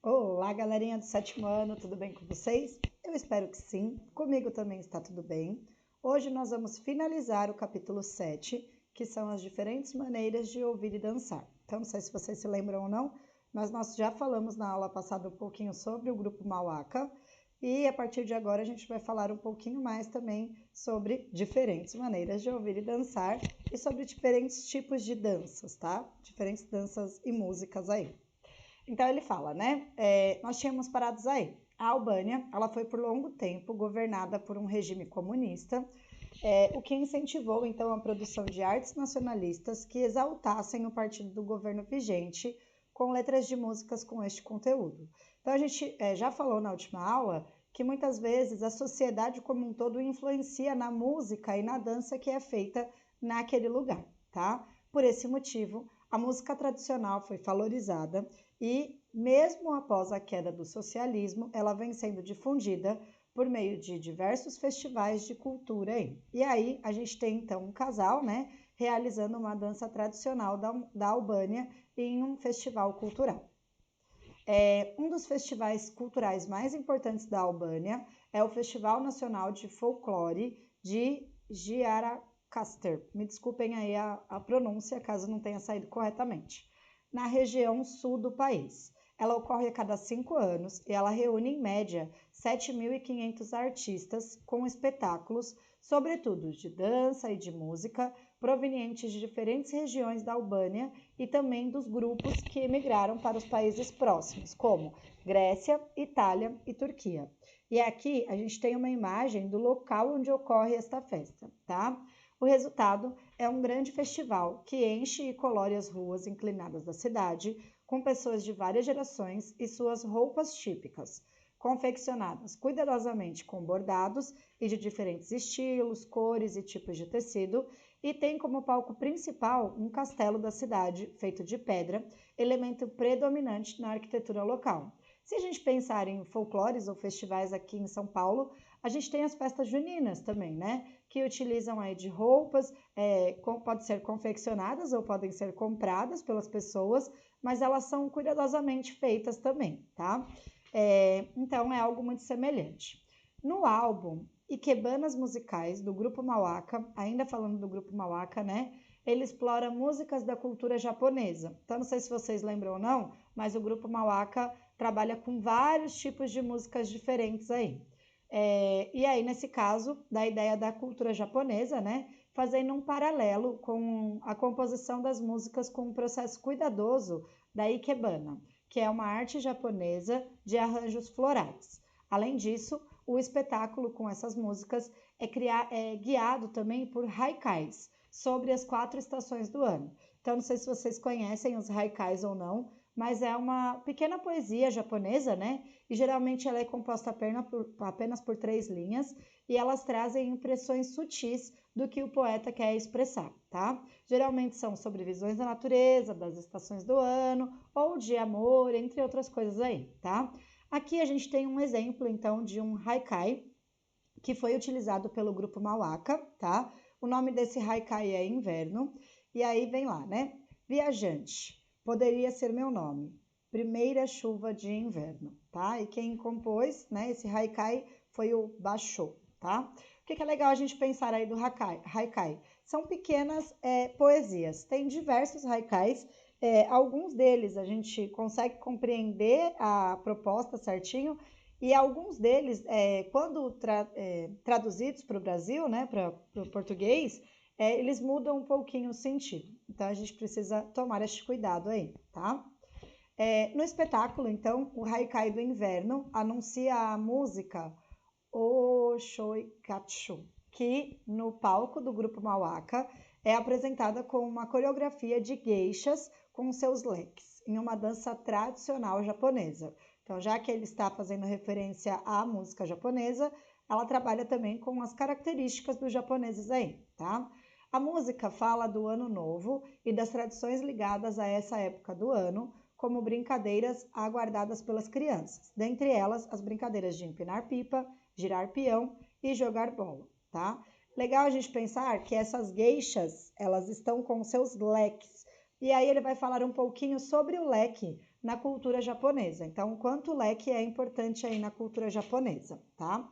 Olá, galerinha do sétimo ano, tudo bem com vocês? Eu espero que sim, comigo também está tudo bem. Hoje nós vamos finalizar o capítulo 7, que são as diferentes maneiras de ouvir e dançar. Então, não sei se vocês se lembram ou não, mas nós já falamos na aula passada um pouquinho sobre o grupo Mauaca e a partir de agora a gente vai falar um pouquinho mais também sobre diferentes maneiras de ouvir e dançar e sobre diferentes tipos de danças, tá? Diferentes danças e músicas aí. Então ele fala, né? Nós tínhamos parados aí. A Albânia, ela foi por longo tempo governada por um regime comunista, o que incentivou então a produção de artes nacionalistas que exaltassem o partido do governo vigente com letras de músicas com este conteúdo. Então a gente já falou na última aula que muitas vezes a sociedade como um todo influencia na música e na dança que é feita naquele lugar, tá? Por esse motivo, a música tradicional foi valorizada e, mesmo após a queda do socialismo, ela vem sendo difundida por meio de diversos festivais de cultura aí. E aí a gente tem então um casal, né, realizando uma dança tradicional da Albânia em um festival cultural. Um dos festivais culturais mais importantes da Albânia é o Festival Nacional de Folclore de Gjirokastër. Me desculpem aí a pronúncia, caso não tenha saído corretamente. Na região sul do país. Ela ocorre a cada 5 anos e ela reúne, em média, 7.500 artistas com espetáculos, sobretudo de dança e de música, provenientes de diferentes regiões da Albânia e também dos grupos que emigraram para os países próximos, como Grécia, Itália e Turquia. E aqui a gente tem uma imagem do local onde ocorre esta festa, tá? O resultado é um grande festival que enche e colore as ruas inclinadas da cidade, com pessoas de várias gerações e suas roupas típicas, confeccionadas cuidadosamente com bordados e de diferentes estilos, cores e tipos de tecido, e tem como palco principal um castelo da cidade, feito de pedra, elemento predominante na arquitetura local. Se a gente pensar em folclores ou festivais aqui em São Paulo, a gente tem as festas juninas também, né? Que utilizam aí de roupas, pode ser confeccionadas ou podem ser compradas pelas pessoas, mas elas são cuidadosamente feitas também, tá? Então é algo muito semelhante. No álbum Ikebanas Musicais, do Grupo Mauaca, ainda falando do Grupo Mauaca, né? Ele explora músicas da cultura japonesa. Então, não sei se vocês lembram ou não, mas o Grupo Mauaca trabalha com vários tipos de músicas diferentes aí. E aí, nesse caso, da ideia da cultura japonesa, né? Fazendo um paralelo com a composição das músicas com um processo cuidadoso da Ikebana, que é uma arte japonesa de arranjos florais. Além disso, o espetáculo com essas músicas é guiado também por haikais, sobre as 4 estações do ano. Então, não sei se vocês conhecem os haikais ou não, mas é uma pequena poesia japonesa, né? E geralmente ela é composta apenas por 3 linhas e elas trazem impressões sutis do que o poeta quer expressar, tá? Geralmente são sobre visões da natureza, das estações do ano ou de amor, entre outras coisas aí, tá? Aqui a gente tem um exemplo, então, de um haikai que foi utilizado pelo grupo Mauaca, tá? O nome desse haikai é Inverno, e aí vem lá, né? Viajante, poderia ser meu nome. Primeira chuva de inverno, tá? E quem compôs, né, esse haikai foi o Basho, tá? O que é legal a gente pensar aí do haikai? São pequenas poesias. Tem diversos haikais. Alguns deles a gente consegue compreender a proposta certinho e alguns deles, quando traduzidos para o Brasil, né, para o português, eles mudam um pouquinho o sentido. Então a gente precisa tomar este cuidado aí, tá? No espetáculo, então, o Haikai do Inverno anuncia a música Oshoikatsu, que no palco do grupo Mauaca é apresentada com uma coreografia de geishas com seus leques, em uma dança tradicional japonesa. Então, já que ele está fazendo referência à música japonesa, ela trabalha também com as características dos japoneses aí, tá? A música fala do ano novo e das tradições ligadas a essa época do ano, como brincadeiras aguardadas pelas crianças, dentre elas as brincadeiras de empinar pipa, girar peão e jogar bola, tá? Legal a gente pensar que essas geishas, elas estão com seus leques, E aí ele vai falar um pouquinho sobre o leque na cultura japonesa. Então, o quanto o leque é importante aí na cultura japonesa, tá?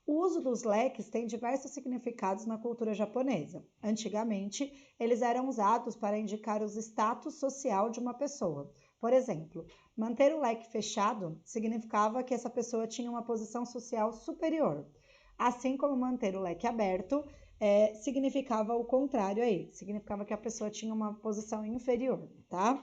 O uso dos leques tem diversos significados na cultura japonesa. Antigamente, eles eram usados para indicar o status social de uma pessoa. Por exemplo, manter o leque fechado significava que essa pessoa tinha uma posição social superior. Assim como manter o leque aberto significava o contrário aí, significava que a pessoa tinha uma posição inferior, tá?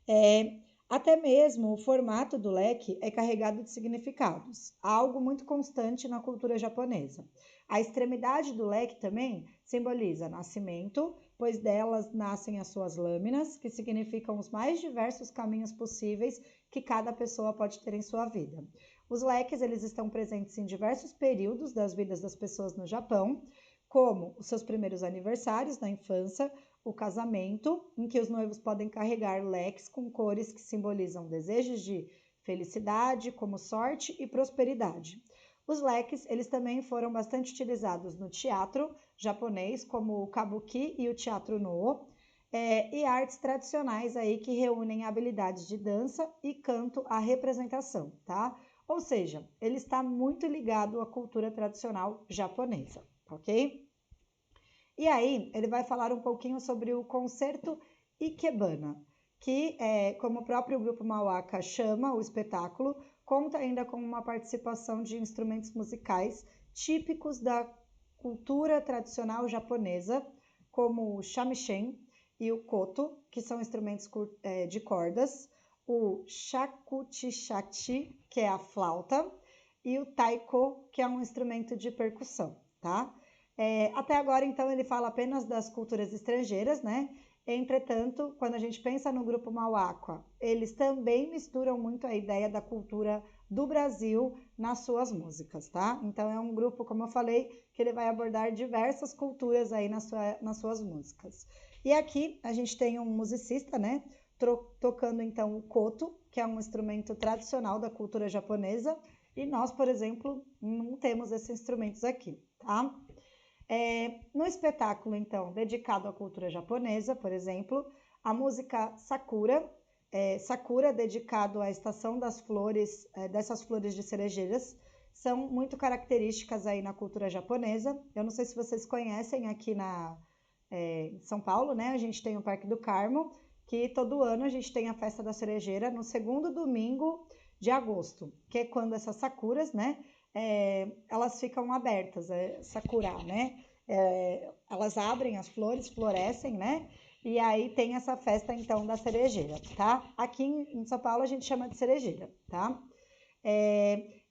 É, Até mesmo o formato do leque é carregado de significados, algo muito constante na cultura japonesa. A extremidade do leque também simboliza nascimento, pois delas nascem as suas lâminas, que significam os mais diversos caminhos possíveis que cada pessoa pode ter em sua vida. Os leques eles estão presentes em diversos períodos das vidas das pessoas no Japão, como os seus primeiros aniversários na infância, o casamento, em que os noivos podem carregar leques com cores que simbolizam desejos de felicidade, como sorte e prosperidade. Os leques, eles também foram bastante utilizados no teatro japonês, como o kabuki e o teatro Noh, e artes tradicionais aí que reúnem habilidades de dança e canto à representação, tá? Ou seja, ele está muito ligado à cultura tradicional japonesa, ok? E aí, ele vai falar um pouquinho sobre o concerto Ikebana, que, como o próprio grupo Mauaka chama o espetáculo, conta ainda com uma participação de instrumentos musicais típicos da cultura tradicional japonesa, como o shamisen e o koto, que são instrumentos de cordas, o shakuchichachi, que é a flauta, e o taiko, que é um instrumento de percussão, tá? Até agora, então, ele fala apenas das culturas estrangeiras, né? Entretanto, quando a gente pensa no grupo Mauá, eles também misturam muito a ideia da cultura do Brasil nas suas músicas, tá? Então, é um grupo, como eu falei, que ele vai abordar diversas culturas aí nas suas músicas. E aqui a gente tem um musicista, né? Tocando, então, o koto, que é um instrumento tradicional da cultura japonesa, e nós, por exemplo, não temos esses instrumentos aqui, tá? No espetáculo, então, dedicado à cultura japonesa, por exemplo, a música Sakura, Sakura, dedicado à estação das flores, dessas flores de cerejeiras, são muito características aí na cultura japonesa. Eu não sei se vocês conhecem aqui em São Paulo, né? A gente tem o Parque do Carmo, que todo ano a gente tem a festa da cerejeira no segundo domingo de agosto, que é quando essas sakuras, né? Elas ficam abertas, sakura, né? Elas abrem as flores, florescem, né? E aí tem essa festa então da cerejeira, tá? Aqui em São Paulo a gente chama de cerejeira, tá?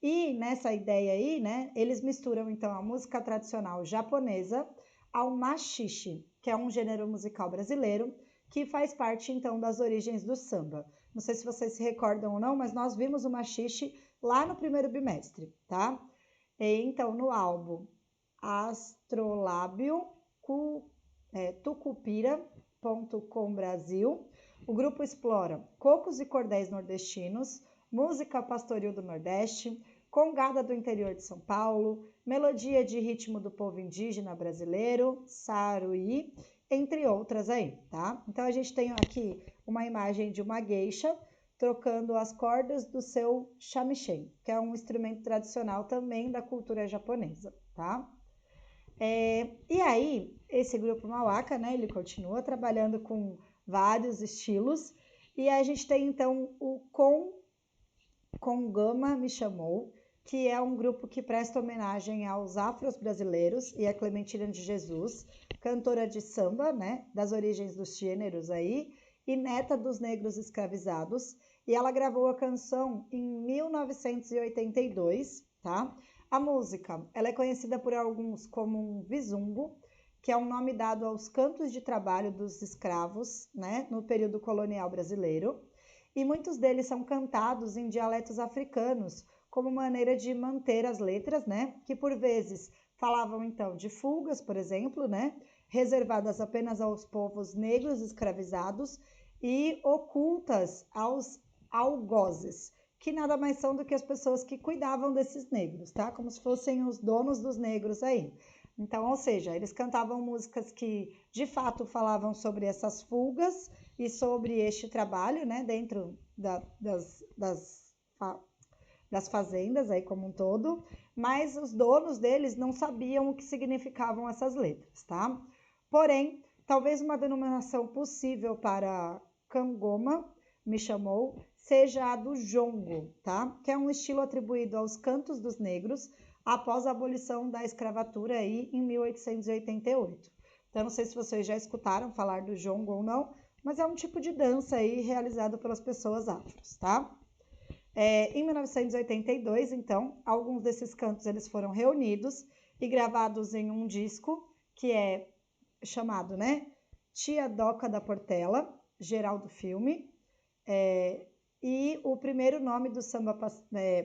E nessa ideia aí, né? Eles misturam então a música tradicional japonesa ao machixe, que é um gênero musical brasileiro que faz parte então das origens do samba. Não sei se vocês se recordam ou não, mas nós vimos o machixe lá no primeiro bimestre, tá? Então, no álbum Astrolábio Tucupira.com Brasil, o grupo explora cocos e cordéis nordestinos, música pastoril do Nordeste, congada do interior de São Paulo, melodia de ritmo do povo indígena brasileiro, saruí, entre outras aí, tá? Então a gente tem aqui uma imagem de uma geisha trocando as cordas do seu shamisen, que é um instrumento tradicional também da cultura japonesa, tá? E aí, esse grupo Mauá, né, ele continua trabalhando com vários estilos, e a gente tem então o Kongama Me Chamou, que é um grupo que presta homenagem aos afros brasileiros e a Clementina de Jesus, cantora de samba, né, das origens dos gêneros aí, e neta dos negros escravizados, e ela gravou a canção em 1982, tá? A música, ela é conhecida por alguns como um vizumbo, que é um nome dado aos cantos de trabalho dos escravos, né, no período colonial brasileiro, e muitos deles são cantados em dialetos africanos, como maneira de manter as letras, né, que por vezes falavam então de fugas, por exemplo, né, reservadas apenas aos povos negros escravizados e ocultas aos algozes, que nada mais são do que as pessoas que cuidavam desses negros, tá? Como se fossem os donos dos negros aí. Então, ou seja, eles cantavam músicas que de fato falavam sobre essas fugas e sobre este trabalho, né, dentro das fazendas aí como um todo, mas os donos deles não sabiam o que significavam essas letras, tá? Porém, talvez uma denominação possível para Cangoma me chamou seja a do jongo, tá? Que é um estilo atribuído aos cantos dos negros após a abolição da escravatura aí em 1888. Então, não sei se vocês já escutaram falar do jongo ou não, mas é um tipo de dança aí realizado pelas pessoas afros, tá? Em 1982, então, alguns desses cantos eles foram reunidos e gravados em um disco que é chamado, né, Tia Doca da Portela, geral do filme, e o primeiro nome do samba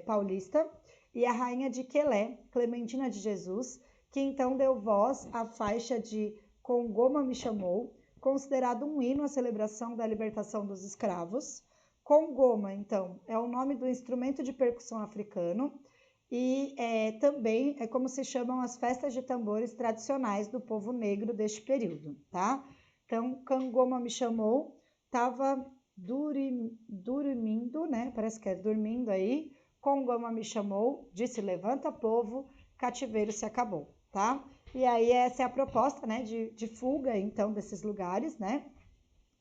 paulista e a rainha de Quelé, Clementina de Jesus, que então deu voz à faixa de Congoma Me Chamou, considerado um hino à celebração da libertação dos escravos. Congoma, então, é o nome do instrumento de percussão africano e também é como se chamam as festas de tambores tradicionais do povo negro deste período, tá? Então, Cangoma Me Chamou estava dormindo, né? Parece que é dormindo aí. Congoma Me Chamou, disse levanta povo, cativeiro se acabou, tá? E aí essa é a proposta, né, de fuga, então, desses lugares, né?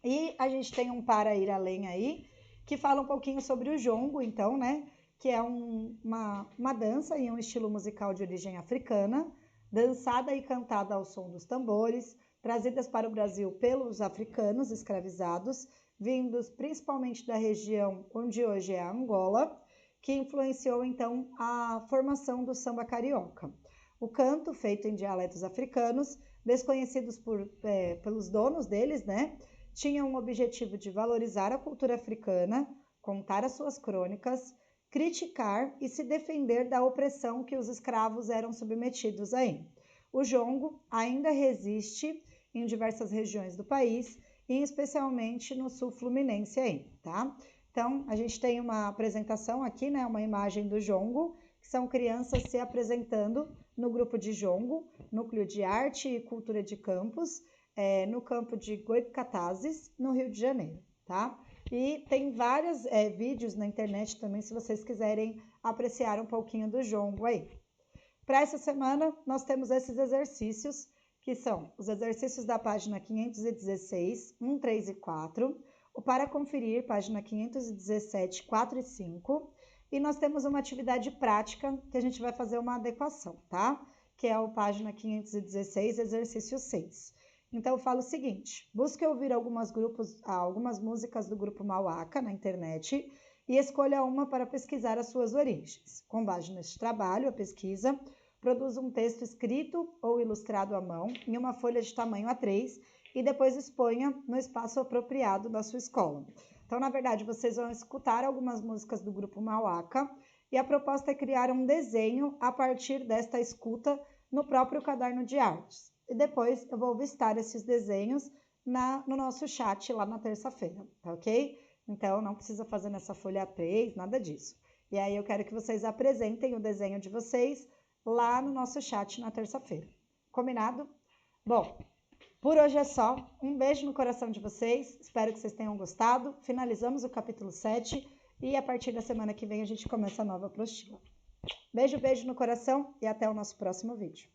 E a gente tem um Para Ir Além aí, que fala um pouquinho sobre o jongo, então, né? Que é uma dança e um estilo musical de origem africana, dançada e cantada ao som dos tambores, trazidas para o Brasil pelos africanos escravizados, vindos principalmente da região onde hoje é a Angola, que influenciou então a formação do samba carioca. O canto, feito em dialetos africanos, desconhecidos pelos donos deles, né, tinha um objetivo de valorizar a cultura africana, contar as suas crônicas, criticar e se defender da opressão que os escravos eram submetidos aí. O jongo ainda resiste em diversas regiões do país, e especialmente no sul fluminense aí, tá? Então, a gente tem uma apresentação aqui, né, uma imagem do jongo, que são crianças se apresentando no grupo de jongo, Núcleo de Arte e Cultura de Campos, no campo de Goitacazes, no Rio de Janeiro, tá? E tem vários vídeos na internet também, se vocês quiserem apreciar um pouquinho do jongo aí. Para essa semana, nós temos esses exercícios, que são os exercícios da página 516, 1, 3 e 4, o Para Conferir, página 517, 4 e 5, e nós temos uma atividade prática que a gente vai fazer uma adequação, tá? Que é a página 516, exercício 6. Então, eu falo o seguinte, busque ouvir algumas músicas do grupo Mauaca na internet e escolha uma para pesquisar as suas origens. Com base neste trabalho, a pesquisa produz um texto escrito ou ilustrado à mão em uma folha de tamanho A3 e depois exponha no espaço apropriado da sua escola. Então, na verdade, vocês vão escutar algumas músicas do grupo Mauaca e a proposta é criar um desenho a partir desta escuta no próprio caderno de artes. E depois eu vou listar esses desenhos no nosso chat lá na terça-feira, tá ok? Então, não precisa fazer nessa folha A3, nada disso. E aí eu quero que vocês apresentem o desenho de vocês lá no nosso chat na terça-feira. Combinado? Bom, por hoje é só. Um beijo no coração de vocês. Espero que vocês tenham gostado. Finalizamos o capítulo 7 e a partir da semana que vem a gente começa a nova apostila. Beijo, beijo no coração e até o nosso próximo vídeo.